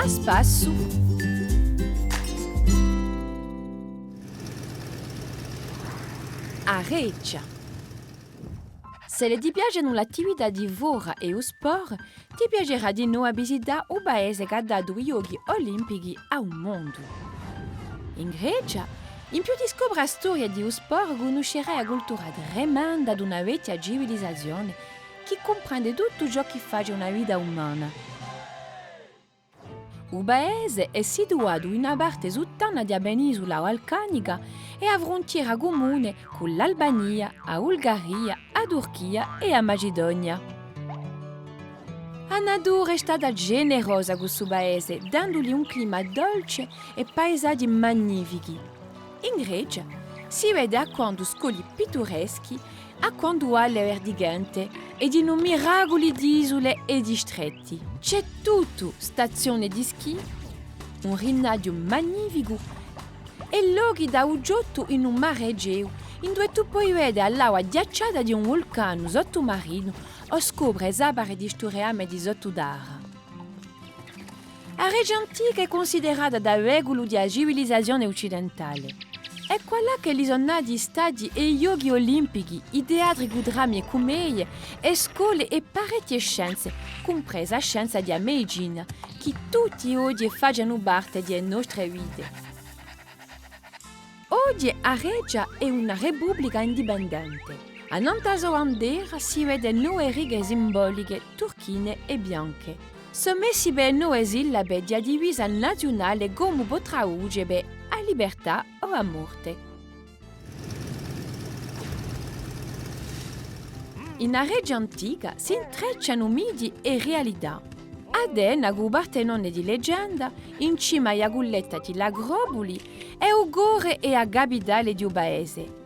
A spasso! A Regia. Se le ti piacciono l'attività di vora e lo sport, ti piacerà di nuovo visitare un paese che ha dato i giochi olimpici al mondo. In Grecia, in più di scoprire la storia di sport, conoscerai la cultura tremenda di una vecchia civilizzazione che comprende tutto ciò che fa una vita umana. Il paese è situato in una parte sottana della penisola balcanica e ha frontiera comune con l'Albania, la Bulgaria, la Turchia e la Macedonia. La natura è stata generosa con questo paese, dandogli un clima dolce e paesaggi magnifici. In Grecia si vede a quanto scogli pittoreschi, a quanto valle verdigante e di miracoli di isole e distretti. C'è tutto, stazione di schi, un rinaggio magnifico e luoghi da uggioto in un mare Egeo, in dove tu puoi vedere l'acqua ghiacciata di un vulcano sottomarino o scoprire sapere di storiame di sottodara. La Grecia antica è considerata da veicolo della civilizzazione occidentale. È quella che li sono nati stadi e i giochi olimpici, i teatri con drammi e commedie, e scuole e parecchie scienze, compresa la scienza di medicina, che tutti oggi fanno parte delle nostre vite. Oggi la Regia è una repubblica indipendente. A nella sua bandiera si vede 9 righe simboliche turchine e bianche. Sono messi per 9 sillabe di divisa nazionale come può tradurre a libertà o a morte. In una Regia antica si intrecciano miti e realtà. Adena, con Partenone di leggenda, in cima alla gulletta di Lagropoli, è Ugore e a capitale di un paese.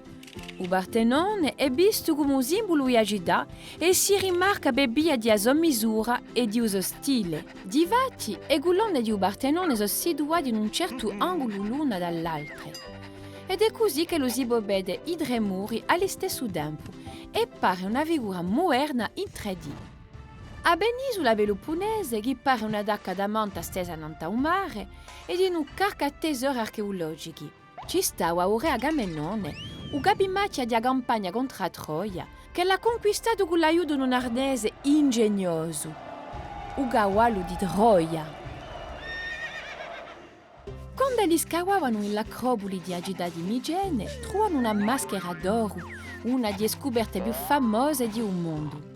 Il Partenone è visto come un simbolo di agità e si rimarca per via di sua misura e di suo stile. Difatti, le colonne di un Partenone sono situate in un certo angolo l'una dall'altra. Ed è così che lo si può vedere i 3 muri allo stesso tempo e pare una figura moderna in 3D. A penisola Peloponese, che pare una dacca da manta stesa nanta un mare, ed in un carca tesori archeologici. Ci stava ora Agamennone, un capimaccia della campagna contro Troia, che l'ha conquistato con l'aiuto di un arnese ingegnoso, il cavallo di Troia. Quando li scavavano nell'acropoli di Agida di Migene, trovano una maschera d'oro, una delle scoperte più famose di un mondo.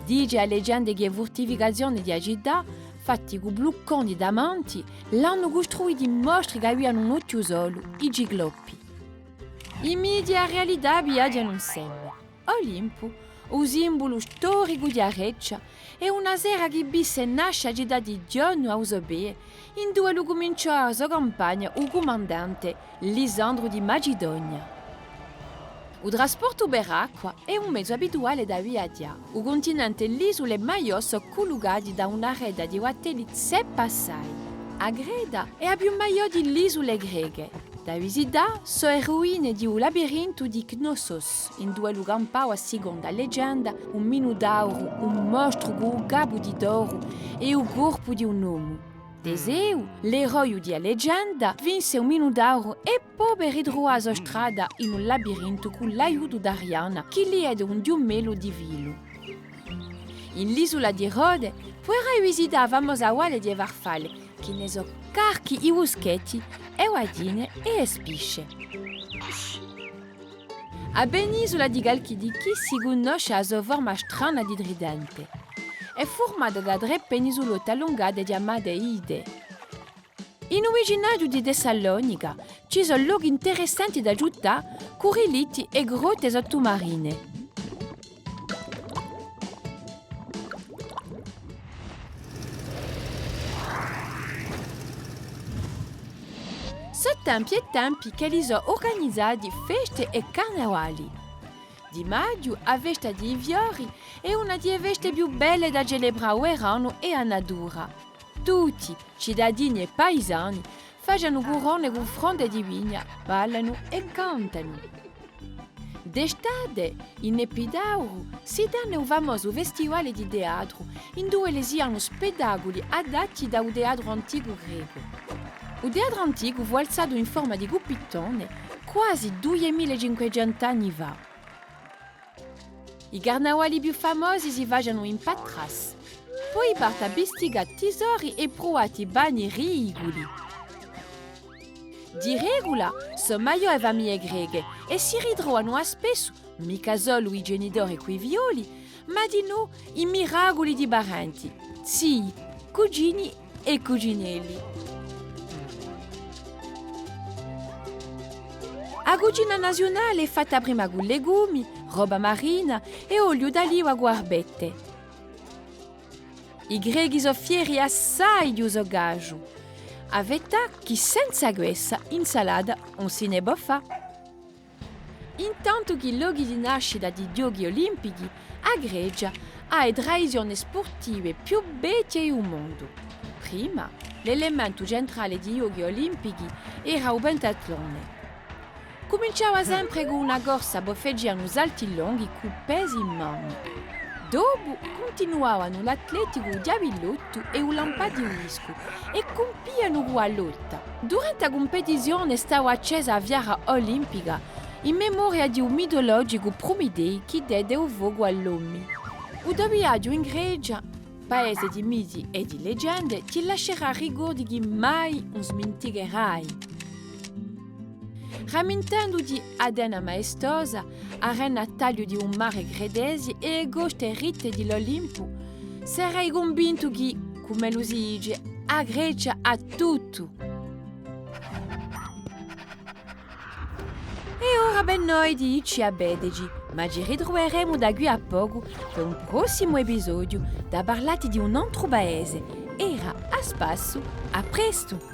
Dice a leggenda che le fortificazioni di Agida, fatti con blocconi di diamanti, l'hanno costruiti mostri che avevano un occhio solo, i giglopi. I media realtà viaggiano insieme. Olimpo, il simbolo storico di Regia, è una sera che bisse nasce a città di giorno a Usobee, in dove lo cominciò la sua campagna il comandante Lisandro di Macedonia. Il trasporto per acqua è un mezzo abituale da viaggiare. Il continente e le isole Maiò sono collegati da una rete di hotel se passai. A Greda è la più maggiore delle isole greche. Da visitare sono le ruine di un labirinto di Knossos, in dove lo campava a seconda leggenda un minotauro, un mostro con un capo di d'oro e il corpo di un uomo. Teseo, l'eroe della leggenda, vinse un minotauro e poi per ritrovare la sua strada in un labirinto con l'aiuto di Ariana, che gli è un giumello di velo. In l'isola di Rode puoi visitare la famosa valle di Farfalle, che ne sono carchi e boschetti, e guadine e spisce. A penisola di Chalkidiki si conosce la sua forma strana di tridente. È formata da 3 penisolotte allungate chiamate Ide. In originario di Tessalonica ci sono luoghi interessanti da città, con relitti e grotte sottomarine. Sono tempi e tempi che li sono organizzati feste e carnevali. Di maggio, a festa di fiori, è una delle feste più belle da celebrare verano e a natura. Tutti, cittadini e paesani, fanno corone con fronde di vigna, ballano e cantano. D'estate, in Epidauro, si danno il famoso festival di teatro, in dove si hanno spettacoli adatti da un teatro antico greco. Il teatro antico fu alzato in forma di cupittone quasi 2500 anni fa. I carnavali più famosi si facciano in Patras, poi parte a bistigare tesori e provati bagni ridicoli. Di regola, sono maggiori famiglie greche e si ritrovano spesso, mica solo i genitori coi violi, ma di no i miracoli di parenti, zii, cugini e cuginelli. La cucina nazionale è fatta prima con legumi, roba marina e olio d'oliva a guarbette. I greci sono fieri assai di uso gaggio. A verità che senza questa insalata non se ne può fare. Intanto che i luoghi di nascita di giochi olimpici, a Grecia ha le tradizioni sportive più belle del mondo. Prima, l'elemento centrale dei giochi olimpici era il pentatlone. Cominciava sempre con una corsa per fare uns salti lunghi con pesi in mano. Dopo continuavano l'atletico di avillotto e un lampado di risco e compiano la lotta. Durante la competizione stava accesa la fiera olimpica in memoria di un mitologico Promedei che diede il fuoco all'uomo. Il viaggio in Grecia, paese di miti e di leggende, ti lascerà ricordi che mai non smentigherai. Rammentando di Atena maestosa, arena taglio di un mare gredese e agoste rite dell'Olimpo, sarei convinto che, come lo si dice, a Grecia ha tutto. E ora ben noi dici a Bedegi, ma ci ritroveremo da qui a poco per un prossimo episodio da parlare di un altro paese. Era a spasso, a presto!